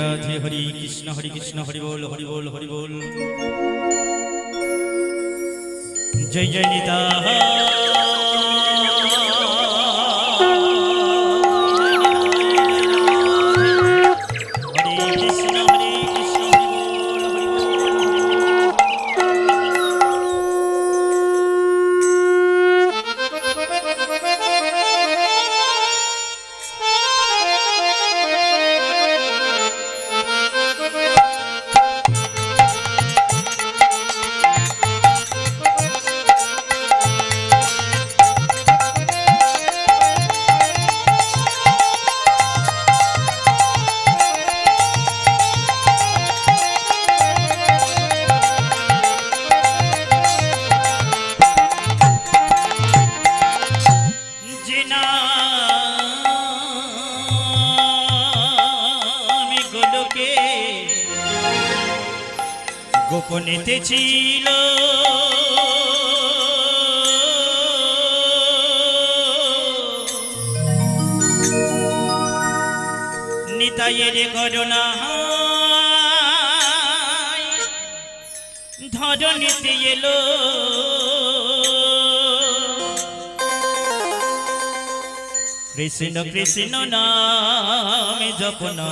রাধে হরি কৃষ্ণ হরি বল হরি বল হরি বল। জয় জয় নিতাই। গোপনেতে ছিল নিতাইয়ের করুণা ধরণীতে এলো কৃষ্ণ কৃষ্ণ নামে জপনা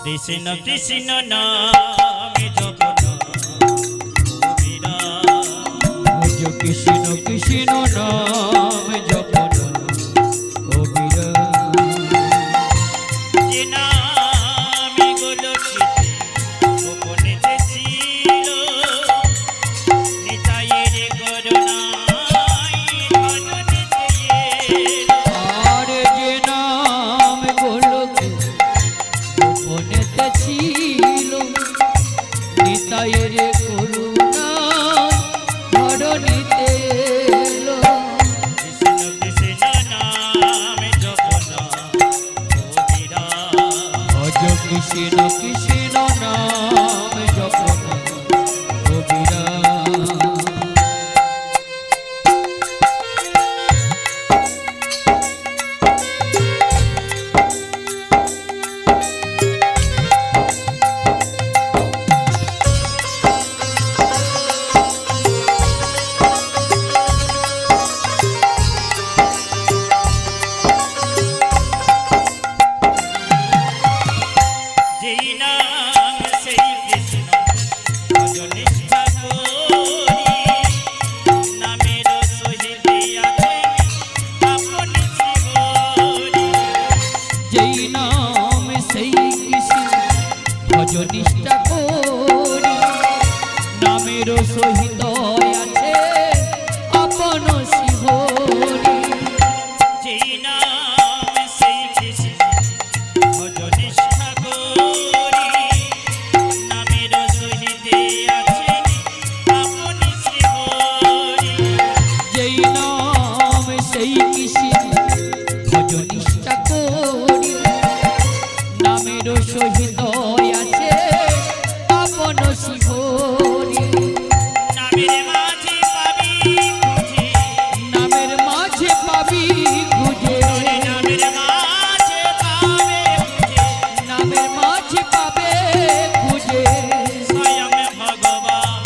কৃষ্ণ কৃষ্ণ নামে জপনা কৃষ্ণ কৃষ্ণ নাম জপনা কবিরা যে নামে গোলকিতে গোপনেতে ছিল নিতাইয়ের করুণায় ধরণীতে এলো। আর যে নাম গোলকে গোপনেতে ছিল নিতাইয়ের করুণা ধরণীতে এলো। কৃষ্ণ কৃষ্ণ নামে জপনা কবিরা ভজ কৃষ্ণ কৃষ্ণ নাম জপনা কবিরা যেই নাম সেই কৃষ্ণ ভজ নিষ্ঠা করি নামের সহিত আছে আপনি শ্রীহরি। যেই নাম সেই কৃষ্ণ ভজ নিষ্ঠা করি নামের সহিত আছে আপন শিহরি। যেই নাম সেই কৃষ্ণ ভজ নিষ্ঠা করি নামের সহিত আছে আপনি শ্রীহরি। যেই নাম সেই কৃষ্ণ ভজ নিষ্ঠা করি নামের সহিত আছে আপন শিহরি। নামের মাঝে পাবি খুঁজে নামের মাঝে পাবি খুঁজে নামের মাঝে পাবে খুঁজে নামের মাঝে পাবে খুঁজে স্বয়ং ভগবান।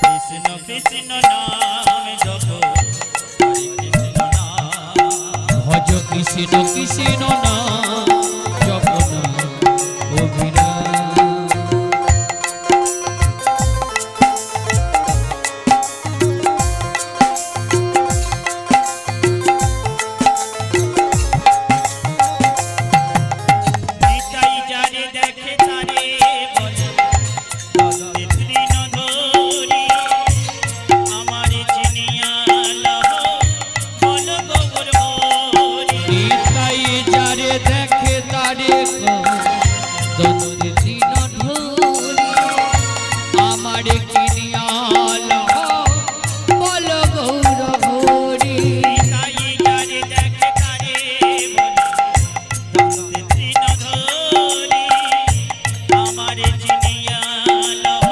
কৃষ্ণ কৃষ্ণ নাম জপ হরে কৃষ্ণ নাম। ভজ কৃষ্ণ কৃষ্ণ নাম জপনা কবিরা নিতাই যারে দেখে তারে বলে বন্দে তৃণধরি আমার চিনিয়া লহ বল গৌর হরি। নিতাই যারে দেখে তারে দন্দে দিন ধরি আমার কিনিয়া লহ বল গৌর হরি। নিতাই যারে দেখে তারে বলে বন্দে তৃণধরি আমার চিনিয়া লহ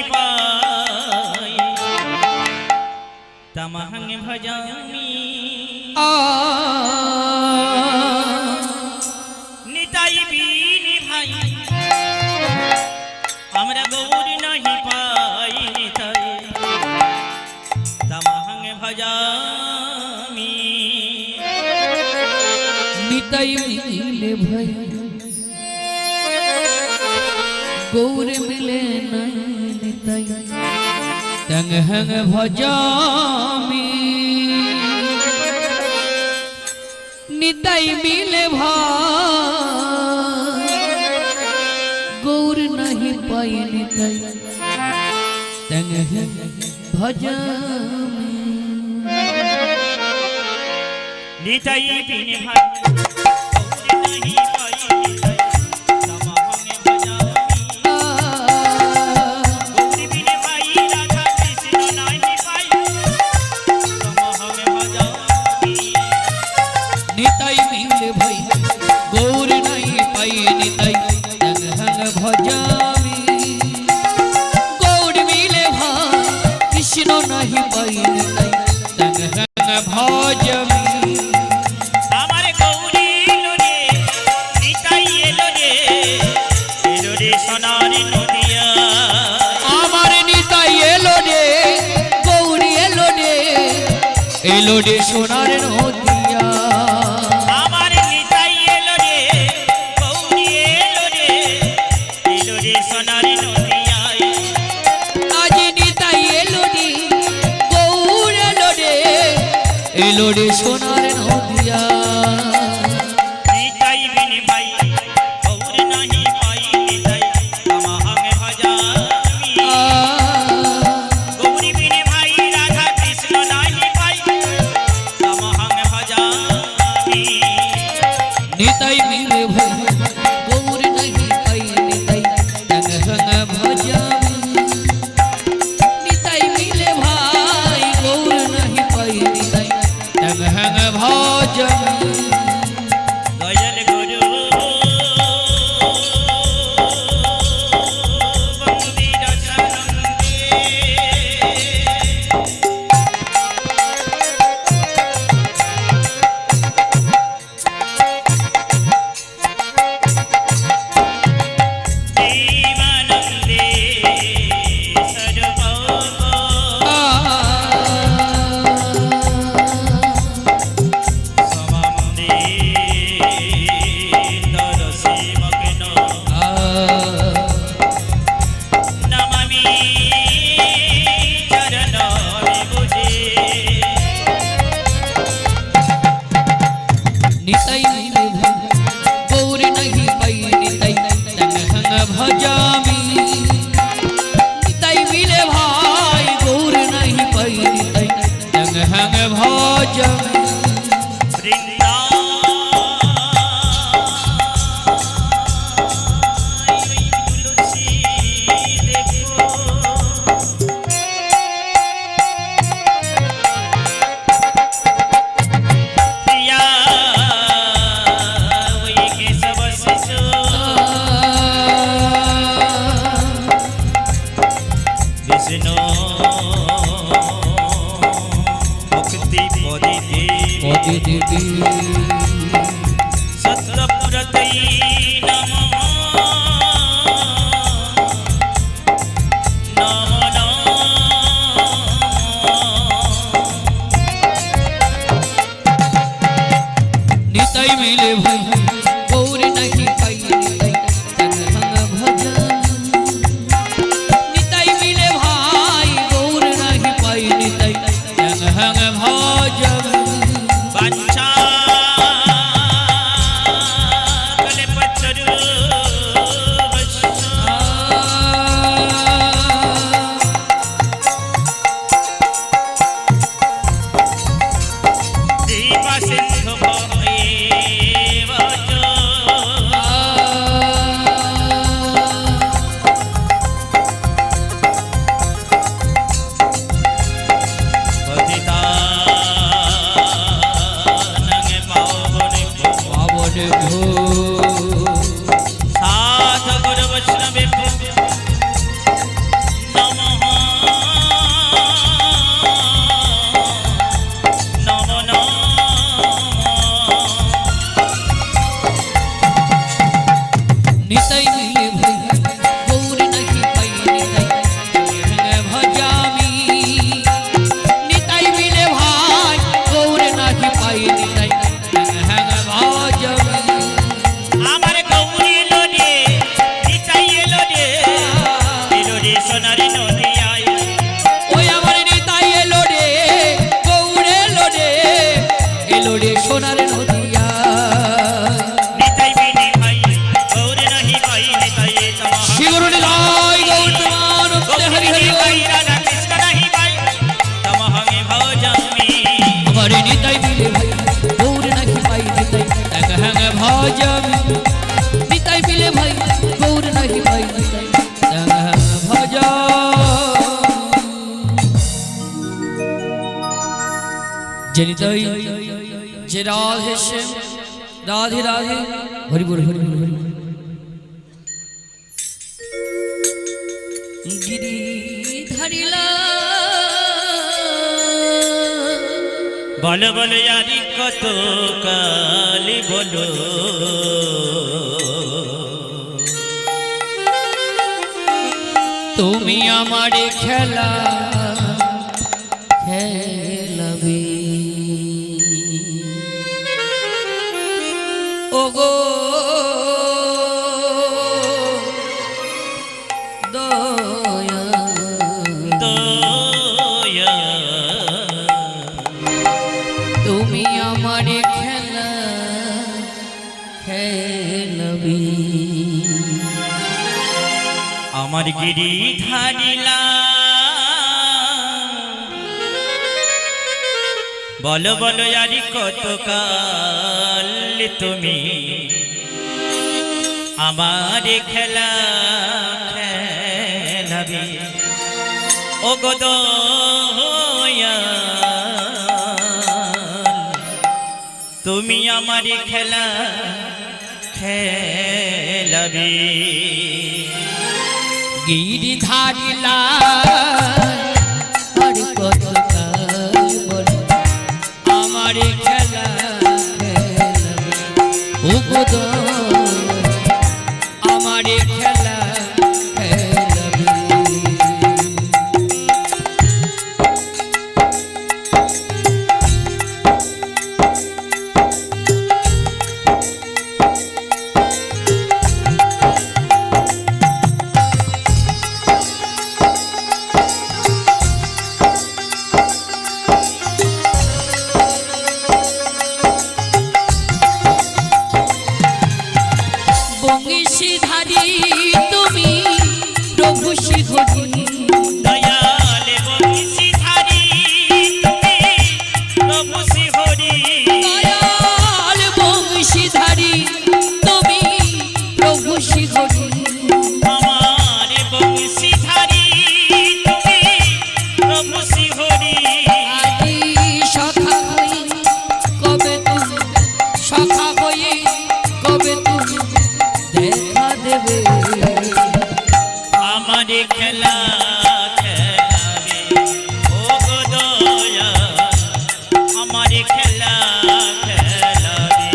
পাই তমহং ভজামি নিতাই বিনি ভাই আমরা গৌর নাহি পাই নিতাই তমহং ভজামি নিতাই মিলে ভাই গৌর মিলে নাই নিতাই তমহং ভজামি নিতাই মিলে ভাই গৌর নাহি পাই নিতাই তমহং ভজামি নিতাই বিনি ভাই গৌর নাহি পাই নিতাই তমহং ভজামি গৌর বিনি ভাই রাধা কৃষ্ণ নাহি পাই তমহং ভজামি নিতাই মিলে ভাই গৌর নাই পাই নিতাই তমহং ভজামি গৌর মিলে ভাই কৃষ্ণ নাহি পাই নিতাই তমহং ভজামি আমার গৌরী এলো রে নিতাই এলো রে সোনার নদিয়া আমার নিতাই এলো রে গৌরী এলো রে সোনার নদিয়া আমার নিতাই এলো রে গৌরী এলো রে সোনার নদিয়ায় আজ নিতাই এলো রে গৌর এলো রে সোনার নদিয়া নিতাই বিনি ভাই গৌর নাহি পাই নিতাই তমহং ভজামি গৌরী বিনি ভাই রাধা কৃষ্ণ নাহি পাই তমহং ভজামি নিতাই মিলে ভাই গৌর নাহি পাই নিতাই তমহং ভজামি নিতাই মিলে ভাই গৌর নাহি পাই নিতাই তমহং ভজামি গজল গুরু বন্দির সরঙ্গে দেবানন্দে সর্বগ সমন্দে তরসি মগ্ন নমামি চরণ বিবুধে নিতাই মিলে ভাই গৌর নাহি পাই নিতাই তমহং ভজামি নিতাই মিলে ভাই গৌর নাহি পাই নিতাই তমহং ভজামি তুলসী দেখো প্রিয়া ওই কেশব শিশু বিষ্ণু মুক্তি পদিতে পদি দিদি সত্যপুরতৈ নমঃ নমো নিতাই মিলে ভাই গৌর নাহি পাই নিতাই তমহং ভজামি নিতাই মিলে ভাই গৌর নাহি পাই নিতাই তমহং ভজামি বাঞ্ছা কল্পত সোনার নদিয়ায় ওই আমার নিতাই এলো রে গৌর এলো রে সোনার নদিয়া নিতাই বিনে ভাই গৌর নাহি পাই নিতাই তমা শিগুরু নিতাই গৌর তোমার হরি হরি ভাই রাধা কৃষ্ণ নাহি পাই তমহং ভজামি আমার নিতাই মিলে ভাই গৌর নাহি পাই নিতাই তমহং ভজামি নিতাই মিলে ভাই গৌর নাহি পাই নিতাই তমহং জনিতাই যে রাধে শ্যাম রাধে রাধে হরি বল হরি বল হরি গিরি ধারিলা বলো বলো यारी কত কালি বলো তুমি আমারে খেলা খেলাবে ওগো দয়া দয়া তুমি আমারে খেলা খেলাবে আমার গিরি ধারিলা বলো বলো यारी কত কাল তুমি আমার খেলা খেলাবে ও গো দয়াল তুমি আমার খেলা খেলাবে গিরি ধারিলা আর কত কাল বল আমার খেলা খেলাবে ও গো দয়াল আমার খেলা খেলাবে বংশীধারী তুমি প্রভু শিখরি দয়াল বংশীধারী তুমি প্রভু শ্রীহরি দয়াল বংশীধারী তুমি প্রভু শিখরি আমার বংশীধারী তুমি প্রভু শ্রীহরি আদি সখা হই কবে তুমি সখা হয়ে কবে তুমি দেখা দেবে আমার খেলা খেলাবে ও গো দয়াল আমার খেলা খেলাবে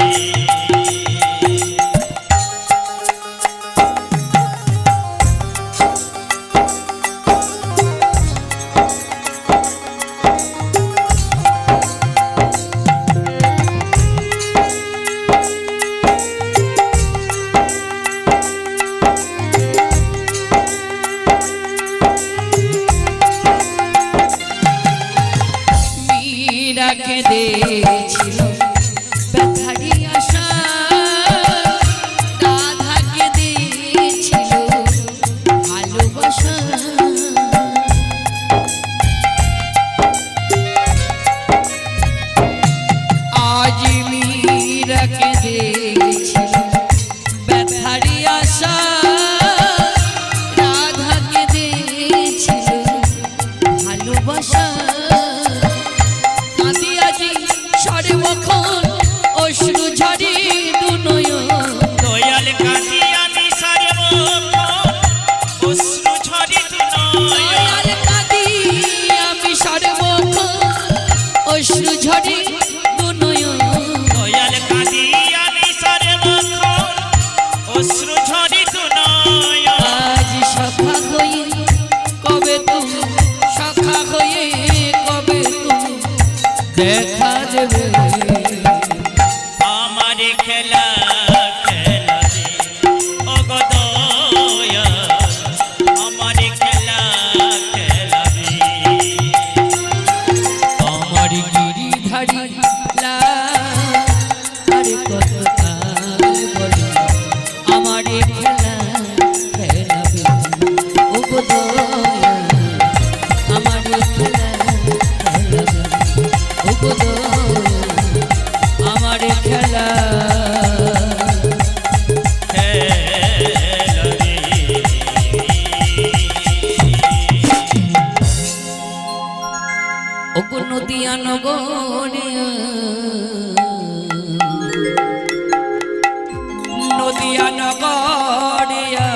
মীরাকে দিয়েছিল ব্যথারি আশা রাধাকে দিয়েছিল ভালোবাসা আজ মীরাকে দিয়েছিল ব্যথারি আশা রাধাকে দিয়েছিল ভালোবাসা কাঁদি আজি সর্বক্ষণ অশ্রু ঝরে দুনয়ন দয়াল কাঁদি আমি সর্বক্ষণ অশ্রু ঝরে দুনয়ন দয়াল কাঁদি আমি সর্বক্ষণ অশ্রু ঝরে দুনয়ন দয়াল কাঁদি আমি সর্বক্ষণ অশ্রু ঝরে দুনয়ন আজ সখা হয়ে কবে তুমি সখা হয়ে কবে তুমি দেখা দেবে আমার খেলা খেলাবে ও গো দয়াল আমার খেলা নদিয়া নগরিয়া নদিয়া নগরিয়া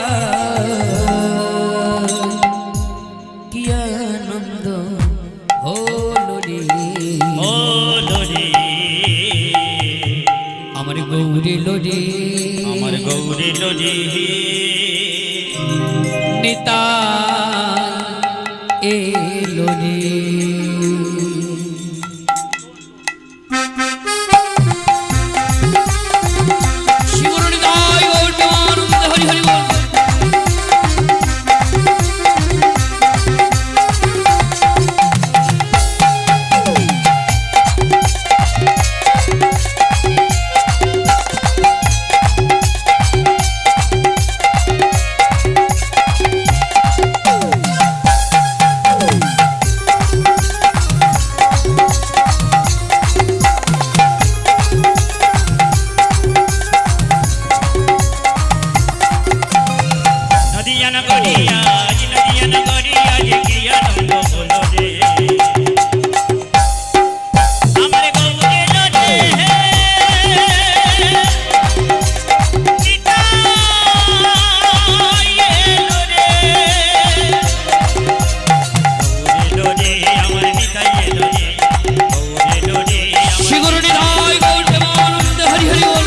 কি আনন্দ হলো রে আমার গৌরী লোরে আমার গৌরী লোরে নিতাই এলো রে শিবর নিতাই গৌর প্রেমানন্দ হরি হরি বল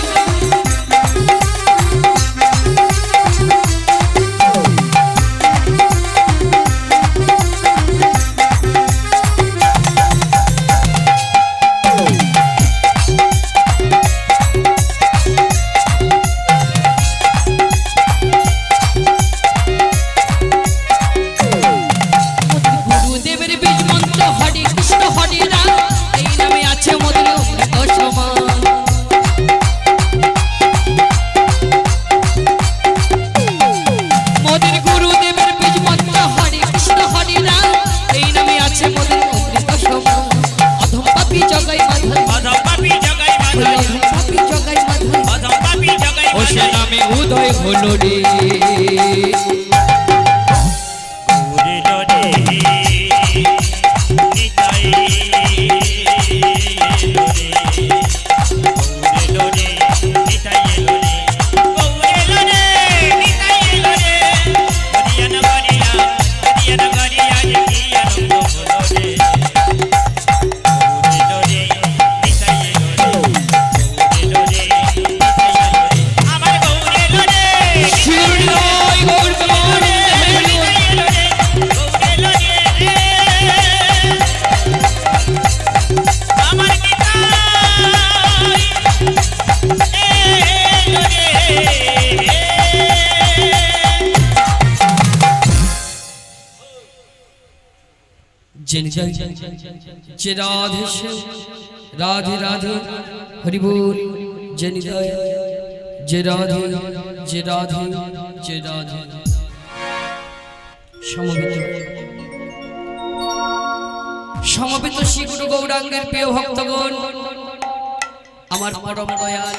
উদয় হলো রে যে রাধে রাধে রাধে হরি বল যে নিতাই যে রাধে যে রাধে যে রাধে সমবেত শ্রী গুরু গৌরাঙ্গের প্রিয় ভক্তগণ আমার পরম দয়াল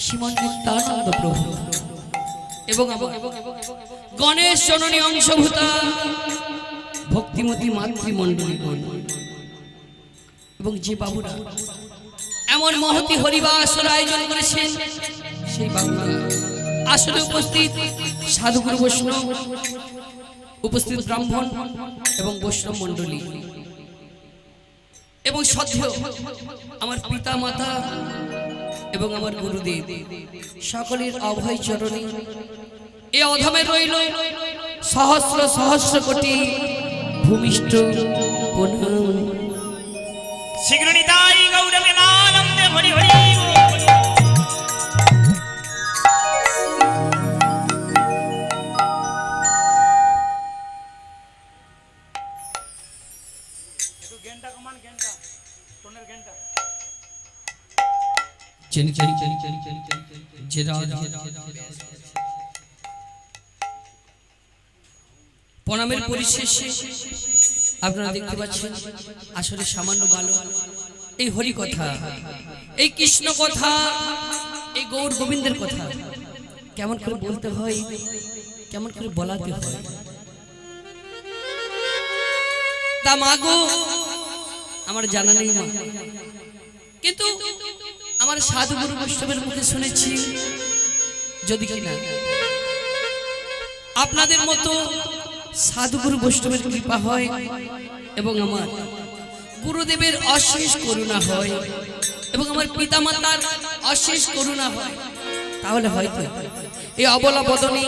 শ্রীমন্ত নিত্যানন্দ প্রভু এবং গণেশ জননী অংশভূতা ভক্তিমতী মাতৃমণ্ডলীগণ এবং যে বাবুরা এমন মহতি হরিবাসর আয়োজন করেছেন সেই বাবুরা আসলে উপস্থিত সাধুগুরু বৈষ্ণব উপস্থিত ব্রাহ্মণ এবং বৈষ্ণব মণ্ডলী এবং শ্রদ্ধেয় আমার পিতা মাতা এবং আমার গুরুদেব সকলের অভয় চরণে এ অধমে রইল সহস্র সহস্র কোটি ভূমিষ্ঠ প্রণাম শীঘ্র নিতাই গৌর প্রেমানন্দে হরি হরি প্রণামের পরিশেষে আপনারা দেখতে পাচ্ছেন আসলে সামান্য বালক এই হরি কথা, এই কৃষ্ণ কথা, এই গৌর গোবিন্দের কথা কেমন করে বলতে হয়, কেমন করে বলাতে হয়। তা মাগো আমার জানা নেই মা, কিন্তু আমার সাধু গুরু বৈষ্ণবের মুখে শুনেছি যদি কিনা আপনাদের মতো সাধু গুরু বৈষ্ণবের কৃপা হয় এবং আমার গুরুদেবের অশেষ করুণা হয় এবং আমার পিতামাতার অশেষ করুণা হয়, তাহলে হয়তো এই অবলা বদনে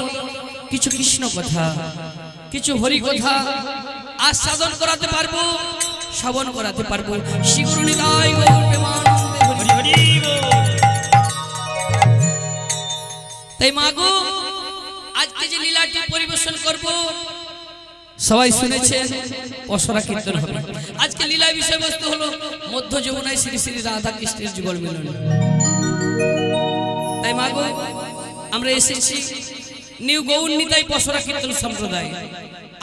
কিছু কৃষ্ণ কথা, কিছু হরি কথা আস্বাদন করাতে পারবো, শ্রবণ করাতে পারবো। শ্রী গুরু নিতাই গৌর প্রেমানন্দে হরি হরি বল। তাই মাগো আজকে যে লীলাটি পরিবেশন করব সবাই শুনেছেন, পসরা কীর্তন হবে। আজকে লীলার বিষয়বস্তু হলো মধ্য যমুনায় শ্রী শ্রী রাধা কৃষ্ণের যুগল মিলন। তাই মাগো আমরা এসেছি নিউ গৌর নিতাই পসরা কীর্তন সম্প্রদায়,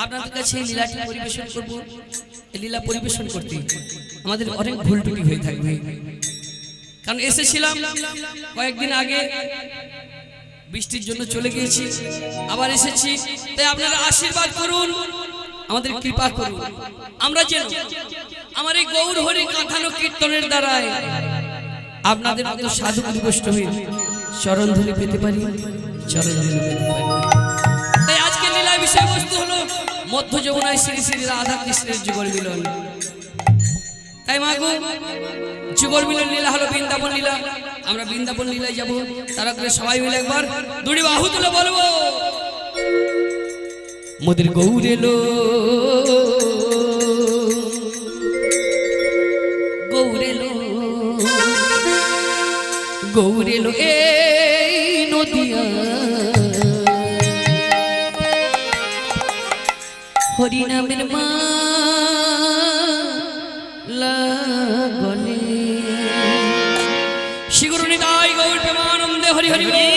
আপনাদের কাছে এই লীলাটি পরিবেশন করব। এই লীলা পরিবেশন করতে আমাদের অনেক ভুল ত্রুটি হয়ে থাকবে, কারণ এসেছিলাম কয়েকদিন আগে, বৃষ্টির জন্য চলে গিয়েছি, আবার এসেছি। তাই আপনারা আশীর্বাদ করুন, আমাদের কৃপা করুন, আমরা যেন আমার এই গৌর হরি কাঁথানো কীর্তনের দ্বারায় আপনাদের মতো সাধু গুরু বৈষ্ণবের চরণধুলি পেতে পারি, চরণধুলি পেতে পারি। তাই আজকে লীলা বিষয়বস্তু হলো মধ্য যমুনায় শ্রী শ্রী রাধা কৃষ্ণের যুগল মিলন। তাই মাগো যুগল মিলন লীলা হলো বৃন্দাবন লীলা, আমরা বৃন্দাবন লীলায় যাব। তারা করে সবাই মিলে একবার দুটি বাহু তুলে বলবো, মোদের গৌর এলো, গৌর এলো, গৌর এলো এই নদিয়া, হরি নামের মালা গলে। শ্রী গুরু নিতাই গৌর প্রেমানন্দে হরি হরি বল।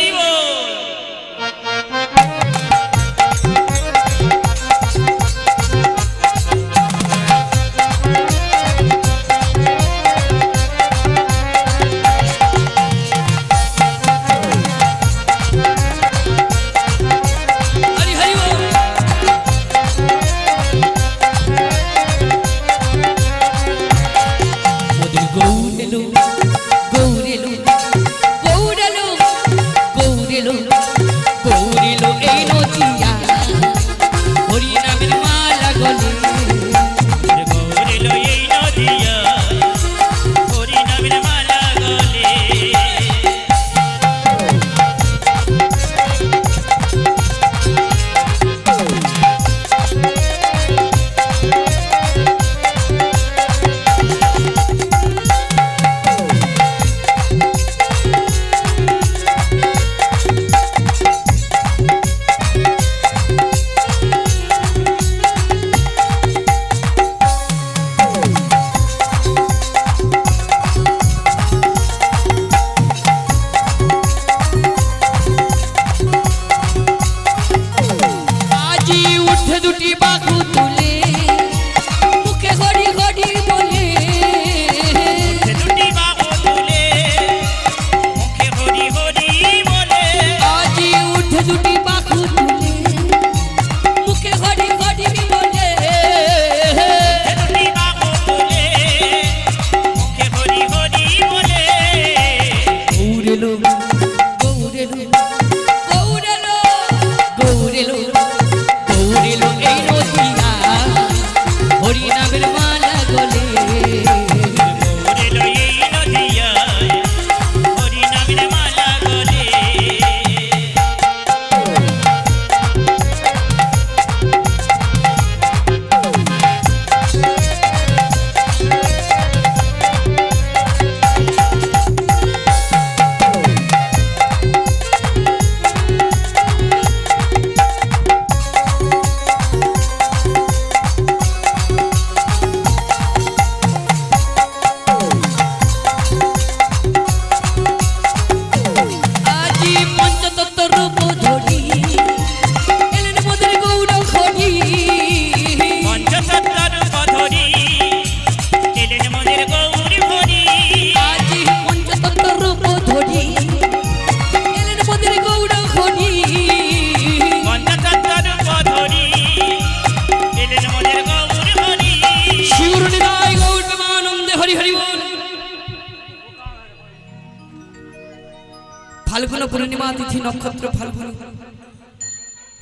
ফাল্গুন পূর্ণিমা তিথি নক্ষত্র ফাল্গুন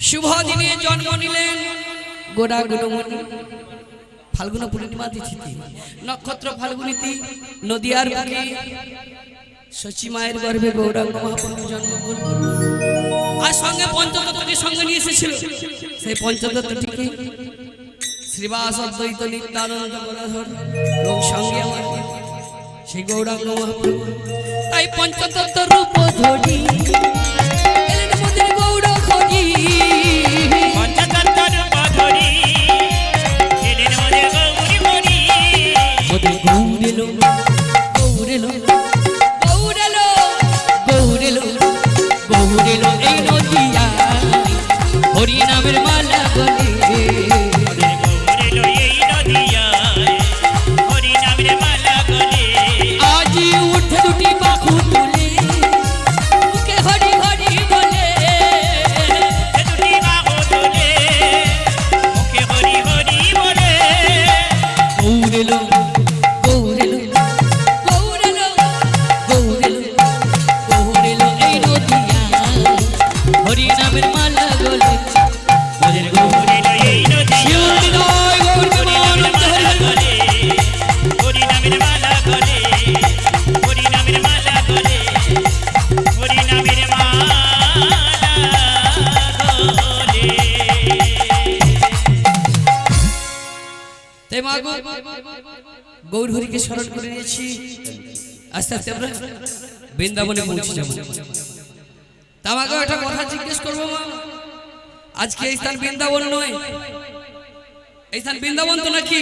শুভ দিনে জন্ম নিলেন গোড়া গুণমণি। ফাল্গুন পূর্ণিমা তিথিতে নক্ষত্র ফাল্গুনীতি নদিয়ার বুকে শচী মায়ের গর্ভে গৌরাঙ্গ মহাপ্রভু জন্মগ্রহণ করলেন। আর সঙ্গে পঞ্চতত্ত্বকে সঙ্গে নিয়ে এসেছিল। সেই পঞ্চতত্ত্বটিকে শ্রীবাস অদ্বৈত নিত্যানন্দ গদাধর এবং সঙ্গে আমার সেই গৌরাঙ্গ মহাপ্রভু। তাই পঞ্চতত্ত্ব রূপ ধরি এলেন মোদের গৌর হরি। পঞ্চতত্ত্ব রূপ ধরি এলেন মোদের গৌরী হরি। মোদের গৌরেলো গৌরেলো গৌরেলো গৌরেলো গৌরেলো এই নদিয়া হরি নামের মালা গলে। মোদের গৌরেলো এই নদিয়ায় হরি নামের মালা গলে। আজি উঠে দুটি বাহু তুলে মুখে হরি হরি বলে। এ দুটি বাহু তুলে মুখে হরি হরি বলে। গৌরেলো গৌরেলো গৌরেলো গৌরেলো গৌরেলো এই নদিয়া হরি নামের মালা গলে। মোদের গৌরেলো এই নদিয়ায় গৌর হরি নামের মালা গলে। হরি নামের মালা গলে। হরি নামের মালা গলে। হরি নামের মালা গলে। তাই মা গো গৌর হরিকে স্মরণ করে নিয়েছি। আস্তে আস্তে আমরা বৃন্দাবনে পৌঁছে যাবো। তা আমাকে একটা কথা জিজ্ঞেস করবো মা, আজকে এই স্থান বৃন্দাবন নয়, এই স্থান বৃন্দাবন তো নাকি?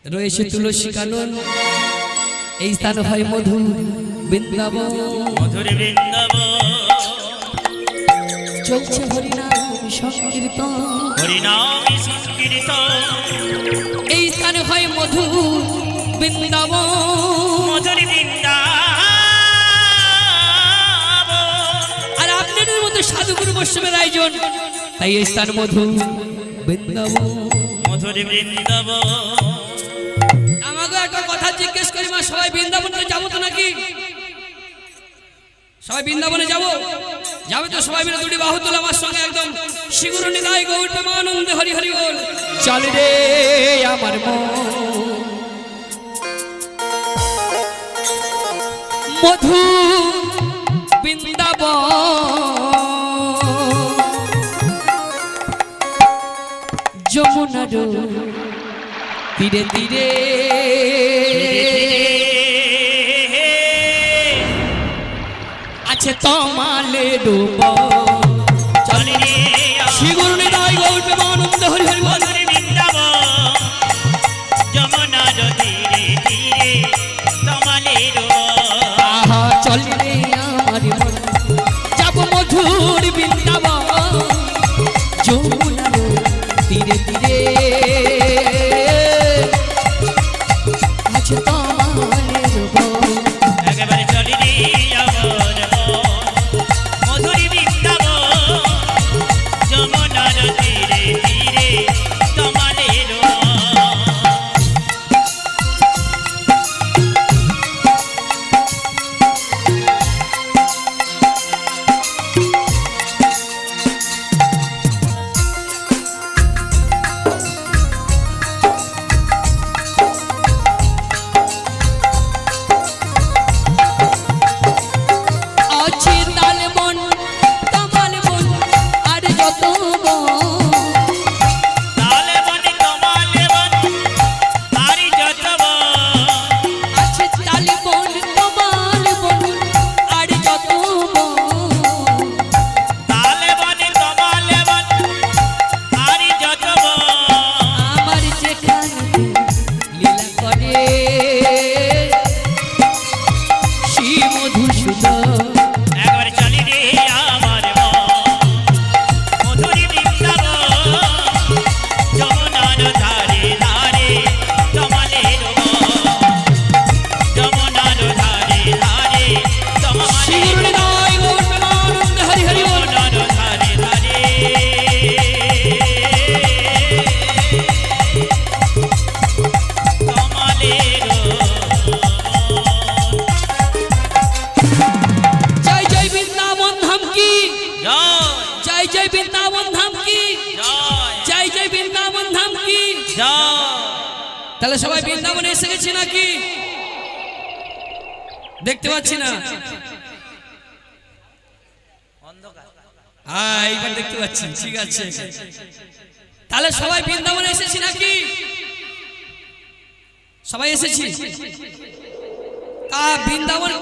রয়েছে তুলসী কানন, এই স্থান হয় মধু বৃন্দাবন। মধুর বৃন্দাবন চলছে হরিনাম সংকীর্তন, হরিনাম সংকীর্তন। এই স্থান হয় মধু বৃন্দাবন। মধুর বৃন্দাবন আর আপনাদের মতো সাধুগুরু বৈষ্ণবের আয়োজন, তাই এই স্থান মধু বৃন্দাবন। মধুর বৃন্দাবন। আমাকে একটা কথা জিজ্ঞেস করি মা, সবাই বৃন্দাবনে যাবো তো নাকি? সবাই বৃন্দাবনে যাবো? যাবে তো সবাই মিলে দুটি বাহু তোলা আমার সঙ্গে একদম শিগুর নিদায় গৌর প্রেমানন্দে হরি হরি বল। চল রে আমার মন মধু বৃন্দাবন, যমুনার তীরে তীরে আছে তমালের বন। চল রে শিগুর নিদায় গৌর প্রেমানন্দে হরি হরি বল। মধুর বৃন্দাবন যমুনার তীরে তীরে তমালের বন। আহা চল রে আমার মন যাব মধুর বৃন্দাবন, যমুনার তীরে তীরে আছে তমালের বন। একেবারে চল রে আমার মন মধুর বৃন্দাবন যমুনার তীরে তীরে তমালের বন। তাহলে সবাই বৃন্দাবনে এসে গেছি নাকি? দেখতে পাচ্ছি না। এইবার দেখতে পাচ্ছি, ঠিক আছে। তাহলে সবাই বৃন্দাবনে এসেছি নাকি? সবাই এসেছি। তা বৃন্দাবন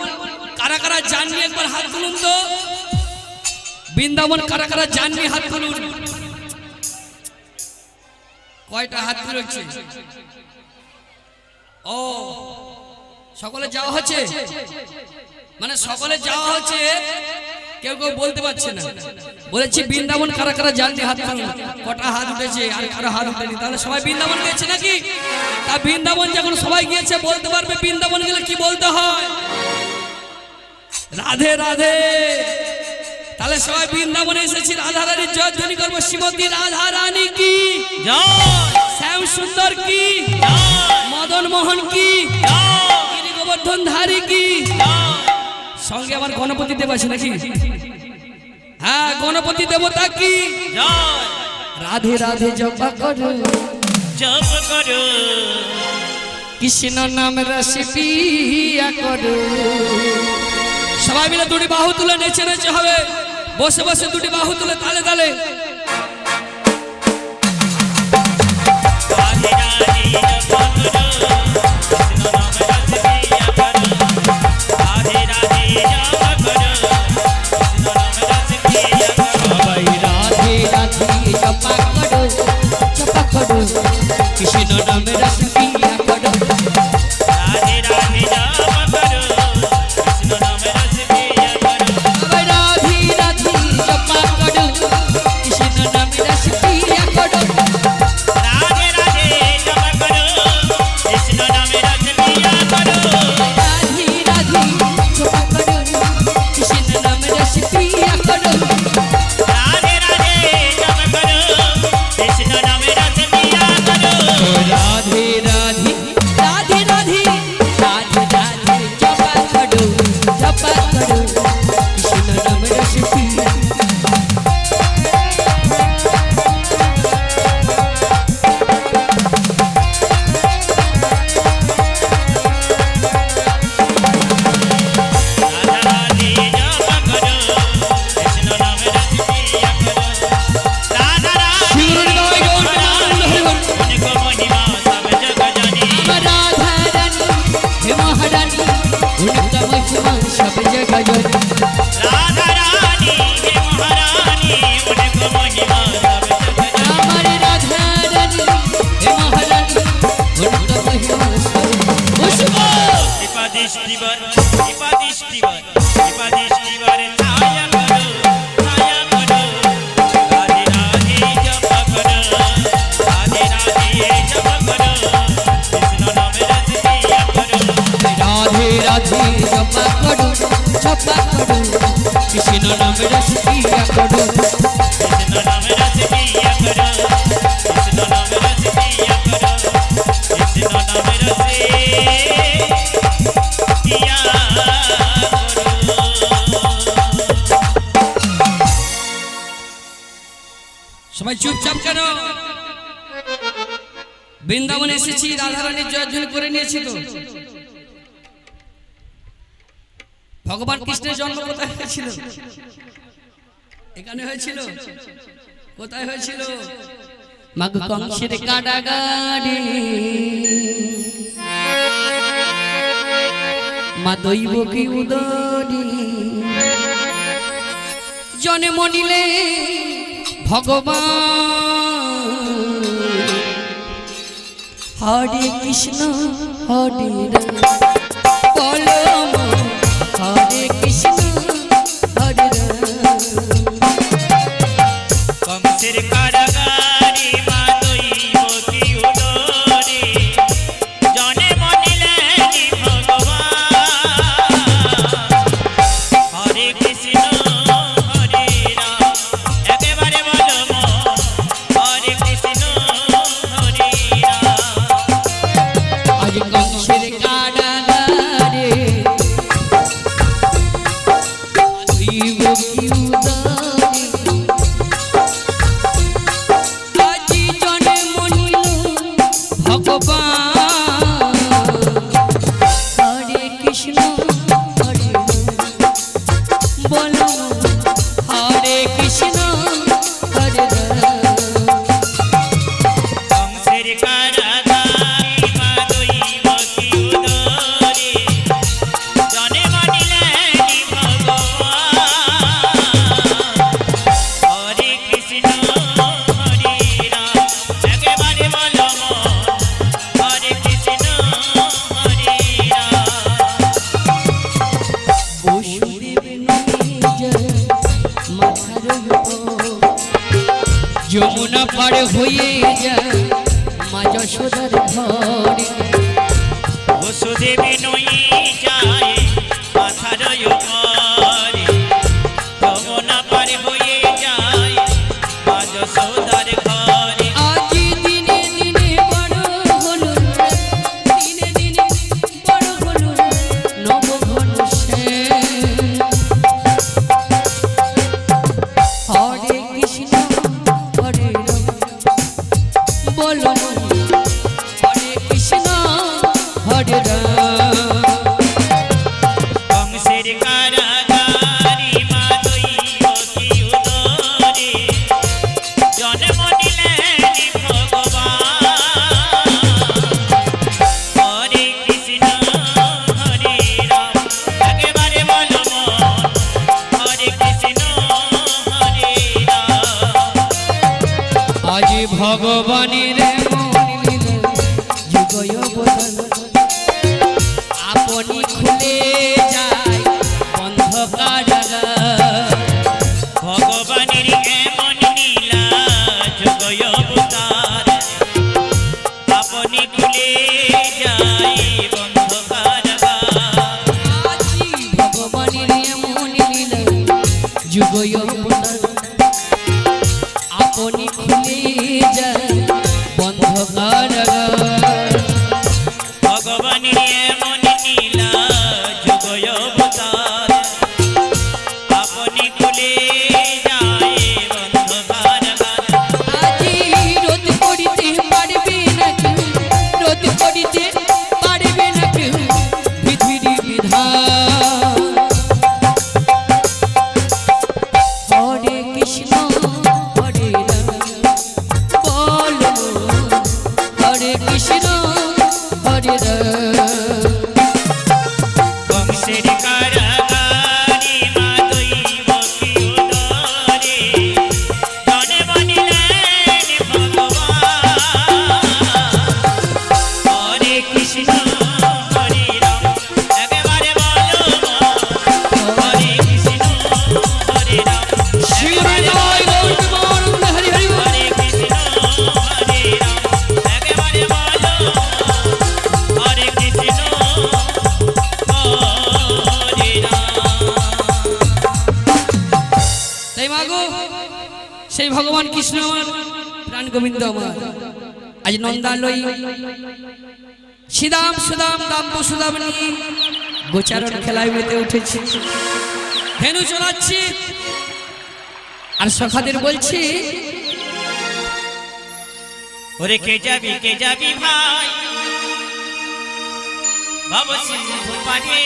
কারা কারা জাননি একবার হাত তুলুন তো। বৃন্দাবন কারা কারা জাননি হাত তুলুন। কয়টা হাত তুলেছে? ও, সকলে যাওয়া হচ্ছে, মানে সকলে যাওয়া হচ্ছে, কেউ কেউ বলতে পারছে না। বলেছি বৃন্দাবন কারা কারা জাননি হাত তুলুন। কটা হাত উঠেছে আর কারো হাত উঠেনি। তাহলে সবাই বৃন্দাবন গেছে নাকি? তা বৃন্দাবন যখন সবাই গিয়েছে বলতে পারবে বৃন্দাবন গেলে কি বলতে হয়? রাধে রাধে। তাহলে সবাই বৃন্দাবনে এসেছি, রাধা রানীর জয়ধ্বনি করবো। শ্রীমতী রাধা রানী কি জয়, শ্যাম সুন্দর কি জয়, মদন মোহন কি জয়, গিরি গোবর্ধন ধারী কি। জয়। সঙ্গে আমার গণপতি দেব আছে নাকি? হ্যাঁ, গণপতি দেবতা কি জয়। রাধে রাধে জপা করো, জপ করো, কৃষ্ণ নাম রস পিয়া করো। সবাই মিলে দুটি বাহু তুলে নেচে নেচে হবে। বসে বসে দুটি বাহু তুলে তালে তালে। রাধে রাধে জপ করো, কৃষ্ণ নাম রস পিয়া করো। রাধে রাধে জপ করো, কৃষ্ণ নাম রস পিয়া করো। সবাই রাধে রাধে জপা করো, জপা করো, কৃষ্ণ নাম রস পিয়া করো। রাধে রাধে জপ করো, কৃষ্ণ নাম রস পিয়া করো। সবাই রাধে রাধে জপা করো, কৃষ্ণ নাম রস পিয়া করো। রাধে রাধে জপ করো, কৃষ্ণ নাম রস পিয়া করো। রাধে রাধে জপা করো, কৃষ্ণ নাম রস পিয়া করো। রাধে রাধে জপ করো, কৃষ্ণ নাম রস পিয়া করো। রাধে রাধে রাধে রাধে রাধে রাধে জপা করো, জপা করো, কৃষ্ণ নাম রস পিয়া। রাধা রাধে জপ করো, কৃষ্ণ নাম রস পিয়া করো। রাধা রাধে শিবরুর গাওয়াই গৌর প্রেমানন্দ হরি বল। উनको महिमा सब जग जानी। राधा रानी हे महारानी उनका महिमा सब जगह जानी। राधा रानी हे महारानी, उनको महिमा सब जग जानी। हमारे राधा रानी हे महारानी उनका महिमा सब खुशबू। कृपा दृष्टिवर, कृपा दृष्टिवर, कृपा दृष्टिवर छाया करो, छाया करो। राधे राधे जप करो, राधे राधे जप करो, कृष्ण नाम रस पिया करो। राधे राधे जपा करो, जपा करो, कृष्ण नाम रस पिया करो। कृष्ण नाम रस पिया करो, कृष्ण नाम रस पिया करो, कृष्ण नाम रस पिया करो। সবাই চুপচাপ কেন? বৃন্দাবনে এসেছি, রাধা রানীর জয়ধ্বনি করে নিয়েছি তো। ভগবান কৃষ্ণের জন্ম কোথায় হয়েছিল? এখানে হয়েছিল। কোথায় হয়েছিল? মাগো কংসের কারাগারে মা দৈব কি উদরে জনে মনিলে ভগবান হরে কৃষ্ণ হরে রাম বলো মা, হরে কৃষ্ণ হরে রাম। কংসের কারাগারে মা দৈবকী উদরে জনে মনিলেন ভগবান। হরে কৃষ্ণ হরে রাম, একেবারে বলো মা, হরে কৃষ্ণ হরে রাম। আজ কংসের কারাগারে ভগবানের এমন লীলা যুগয় অবতার আপনি খুলে যায় অন্ধকার ভগবানের এমন লীলা যোগয় অবতার আপনি খুলে যায় অন্ধকার আজি ভগবানের এমন লীলা যুগয় অবতার আপনি খুলে যায় অন্ধকার ভগবানের এমন লীলা যোগয় অবতার আপনি খুলে যায় অন্ধকার আজি রোধ করিতে পারবে না কেউ রোধ করিতে পারবে না কেউ পৃথিবীর বিধান হরে কৃষ্ণ হরে রাম বলো হরে কৃষ্ণ হরে রাম বংশের কারাগারে মা দৈব কি উদরে জনে বনিলেন ভগবান হরে কৃষ্ণ হরে রাম একেবারে বলো হরে কৃষ্ণ হরে রাম শিবরে জয় গৌর বিমান হরি হরি হরে কৃষ্ণ হরে রাম একেবারে বলো হরে কৃষ্ণ হরে রাম তাই মাগো সেই ভগবান কৃষ্ণ আমার প্রাণ গোবিন্দ আমার আজ নন্দালয় শ্রীদাম সুদাম দাম্ব সুদাম নিয়ে গোচারণ খেলায় মেতে উঠেছি ধেনু চলাচ্ছি আর সখাদের বলছি ওরে কে যাবি ভাই ভব সিন্ধু পারে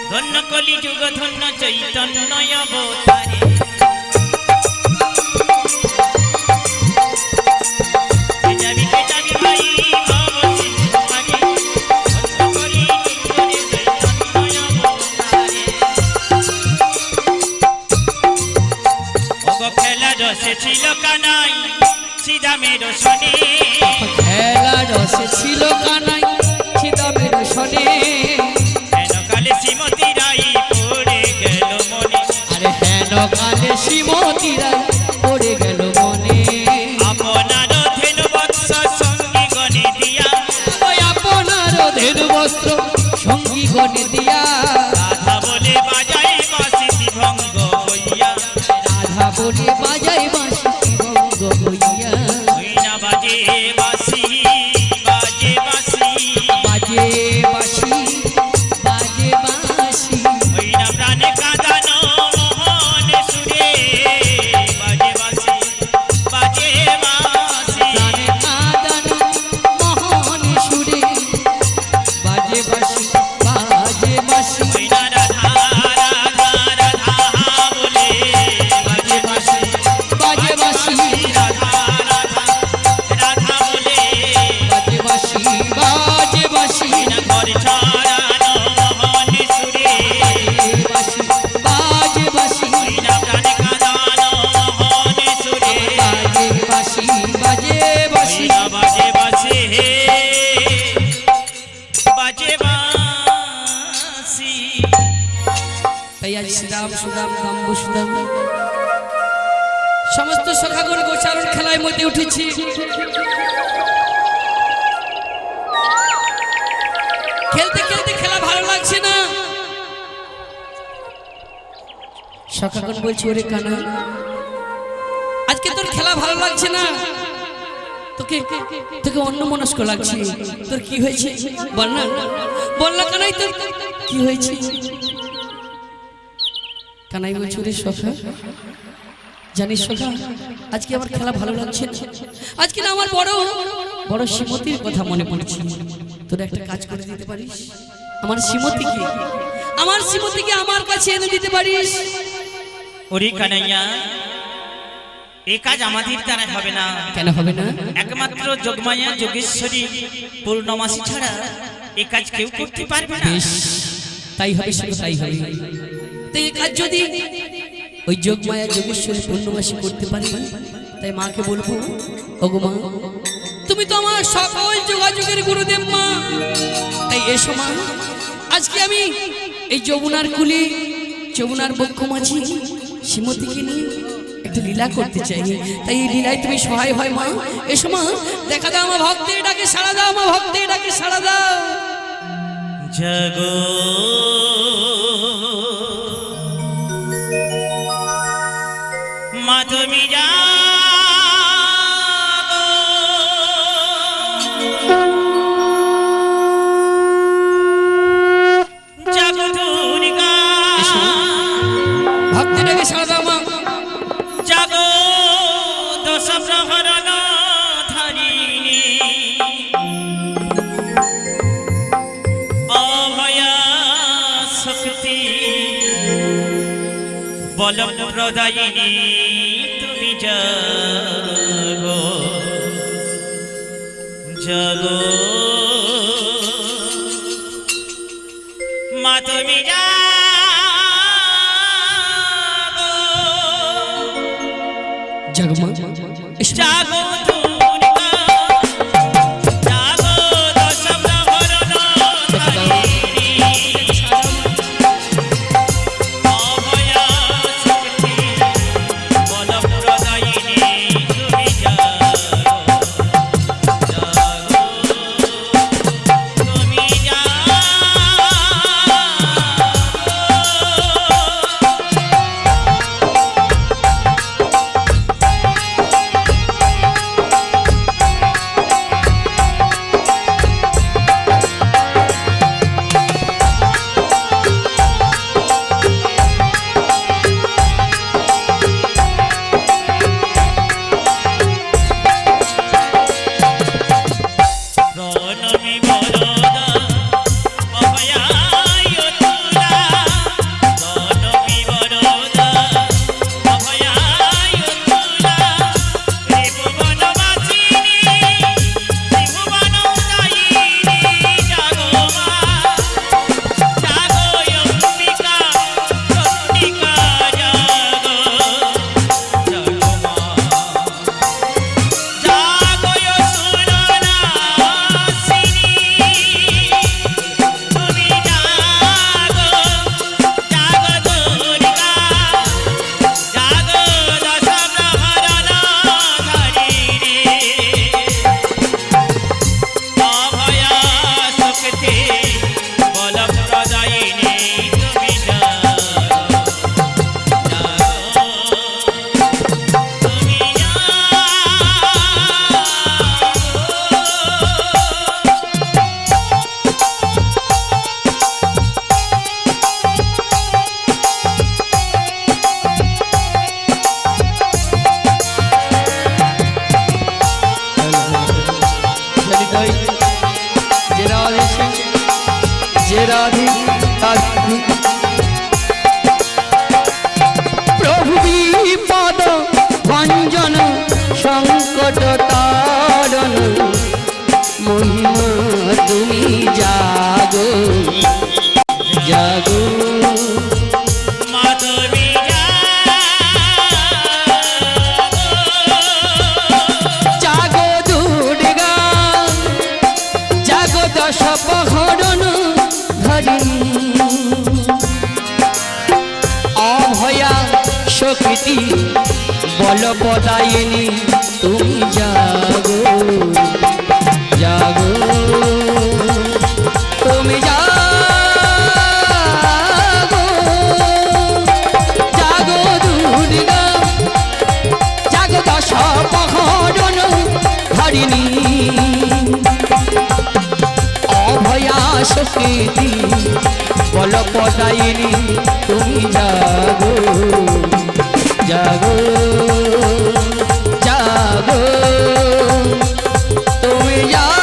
ধন্য কলি যুগ ধন্য চৈতন্য অবতারে কে যাবি ভাই ভব সিন্ধু পারে ধন্য কলি যুগ চৈতন্য অবতারে ওগো খেলা রসে ছিল কানাই সিদামের শনি খেলা রসে ছিল কানাই ছিদামের শনে হেন কালে শ্রীমতী রাই পড়ে গেল মনে আরে হেন কালে শ্রীমতীরা পড়ে গেল মনে আপনার ধেনু বৎস সঙ্গী গণে দিয়া ওই আপনার ধেনু বস্ত্র সঙ্গী গণে দিয়া রাধা বলে বাজাই বাসিতি ভঙ্গ হইয়া রাধা বলে বাজাই বাঁশি ভঙ্গ হইয়া হইনা বাজে বাসি বাজে বাসি বাজে বাঁশি বাজে বাঁশি হইনা প্রাণে কাঁদানো মোহন সুরে বাজে বাসি বাজে বাসি প্রাণে কাঁদানো মোহন সুরে বাজে বাঁশি বাজে বাঁশি হইনা রাধা রাধা রাধা বলে বাজে বাসি বাজে বাঁশি রাধা রাধা রাধা বলে বাজে বাঁশি বাজে বাঁশি না করে ছড়ানো মোহন সুরে বাঁশি বাজে বাঁশি হইনা প্রাণে কাঁদানো মোহন সুরে বাজে বাঁশি বাজে বাঁশি হইনা বাজে বাসি হে বাজে বাসি তাই আজ শ্রীরাম সুদাম দাম্ব সুদাম সমস্ত সখাগণ গোচারণ খেলায় মধ্যে উঠেছি খেলতে খেলতে খেলা ভালো লাগছে না সখাগণ বলছি ওরে কানা আজকে তোর খেলা ভালো লাগছে না তোকে তোকে অন্য মনস্ক লাগছে তোর কি হয়েছে বল না কানাই তোর কি হয়েছে কানাই বলছি ওরে সখা জানিস সখা আজকে আমার খেলা ভালো লাগছে না। আজকে না আমার বড় বড় শ্রীমতীর কথা মনে পড়ছে তোরা একটা কাজ করে দিতে পারিস আমার শ্রীমতীকে আমার কাছে এনে দিতে পারিস ওরে কানাইয়া এই কাজ আমাদের দ্বারা হবে না কেন হবে না একমাত্র যোগমায়া যোগেশ্বরী পূর্ণমাসী ছাড়া এই কাজ কেউ করতে পারবে না বেশ তাই হবে শুধু তাই হবে তো এই কাজ যদি ওই যোগমায়া যোগেশ্বরী পূর্ণমাসী করতে পারে তাই মাকে বলবো, ওগো মা, তুমি তো আমার সকল যোগাযোগের গুরুদেব মা, তাই এসো মা, আজকে আমি এই যমুনার কুলে যমুনার বক্ষ মাঝি শ্রীমতীকে নিয়ে একটু লীলা করতে চাই, তাই এই লীলায় তুমি সহায় হয় মা। এসো মা, দেখা দাও আমার ভক্তের ডাকে সাড়া দাও, আমার ভক্তের ডাকে সাড়া দাও। জাগো মা তুমি জাগো, জাগো দুর্গা, ভক্তের ডাকে সাড়া দাও মা। জাগো দশ প্রহরণ ধারিণী, অভয়া শক্তি বল প্রদায়িনী তুমি জাগো, জাগো মা তুমি জাগো, জাগো মা, এসো। জাগো দুর্গা, জাগো দশ প্রহরণ ধারিণী, অভয়া শক্তি বল প্রদায়িনী তুমি জাগো, জাগো তুমি জাগো। প্রণমী বরদা অভয়ায় তুলা, প্রণমী বরদা অভয়ায় তুলা, ত্রিভুবন বাসিনী ত্রিভুবন উদয়িনী, জাগো মা, জাগো অম্বিকা চণ্ডিকা, জাগো, জাগো মা, জাগো সুরনাসিনী তুমি জাগো, জাগো দুর্গা, জাগো দশ প্রহরণ ধারিণী, অভয়া শক্তি বল প্রদায়িনী তুমি জাগো, জাগো তুমি জাগো। हृदय जे राधे सिंह जे राधे राधे प्रभु विपद भंजन संकट तारण महिमा तुमी जागो जागो মা তুমি জাগো, जागो दुर्गा जागो दश प्रहरण धरिणी अभया शक्ति बल प्रदायिनी तुम जागो जागो तुम जागो जागो दुर्गा जागो दश प्रहरण धरिणी अभया शक्ति बल प्रदायिनी तुम जागो जागो जागो तुम जागो।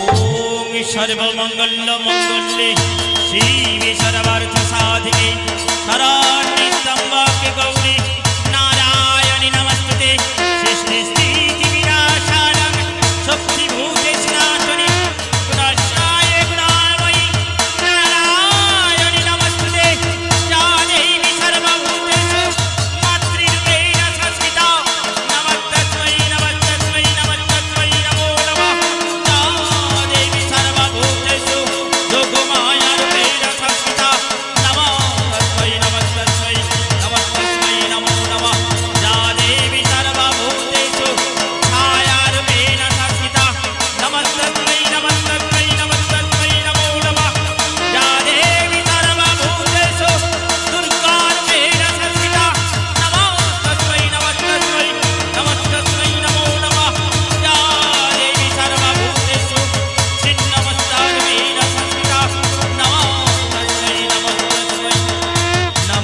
ওম সর্বমঙ্গল মঙ্গলে শিবে সর্বার্থ সাধিকে শরণ্যে ত্র্যম্বকে গৌরী নারায়ণী নমস্তুতে, সৃষ্টি স্থিতি বিনাশানং শক্তিভূতে সনাতনে গুণাশায়ে গুণাময়ী নারায়ণী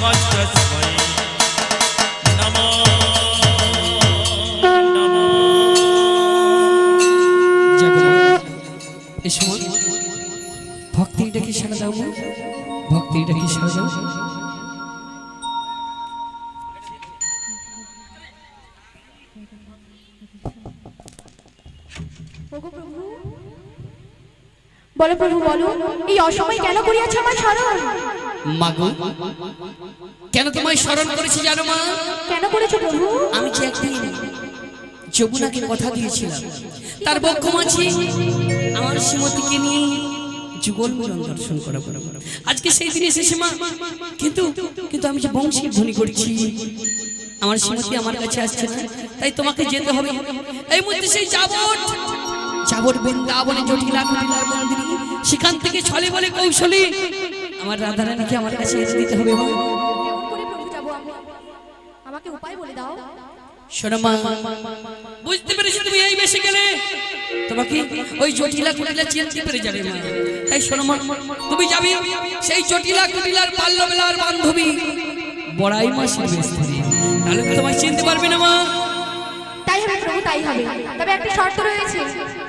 নমস্তস্মৈ নমো নমো। এই সময় ভক্তিটা কি সারা দাও মা? ভক্তিটা কি সারা দাও? বলো প্রভু বলো, এই অসময় কেন করিয়াছ আমার স্মরণ? মাগো, কেন তোমায় স্মরণ করেছি জানো মা? কেন করেছো প্রভু? আমি যে একদিন যমুনাকে কথা দিয়েছিলাম, তার বক্ষ মাঝে আমার শ্রীমতীকে নিয়ে যুগল মিলন দর্শন করাবো। আজকে সেই দিন এসেছে মা, কিন্তু কিন্তু আমি যে বংশীর ধ্বনি করছি, আমার শ্রীমতী আমার কাছে আসছে না, তাই তোমাকে যেতে হবে। এই মধ্যে সেই যাবট বৃন্দাবনে জটিলা কুটিলার মন্দিরে, সেখান থেকে ছলে বলে কৌশলে আমার রাধারানীকে আমার কাছে এসে দিতে হবে মা। কেমন করে প্রভু যাবো আমি? আমাকে উপায় বলে দাও। শোনো মা, বুঝতে পেরেছি তুমি এই বেশি গেলে তোমাকে ওই জটিলা কুটিলা চিনতে পেরে যাবে মা। তাই শোনো মা, তুমি যাবে সেই জটিলা কুটিলার বাল্যবেলার বান্ধবী বড়াই মাসির বেশ ধরে, তাহলে তো তোমায় চিনতে পারবে না মা। তাই হবে প্রভু, তাই হবে। তবে একটা শর্ত রয়েছে।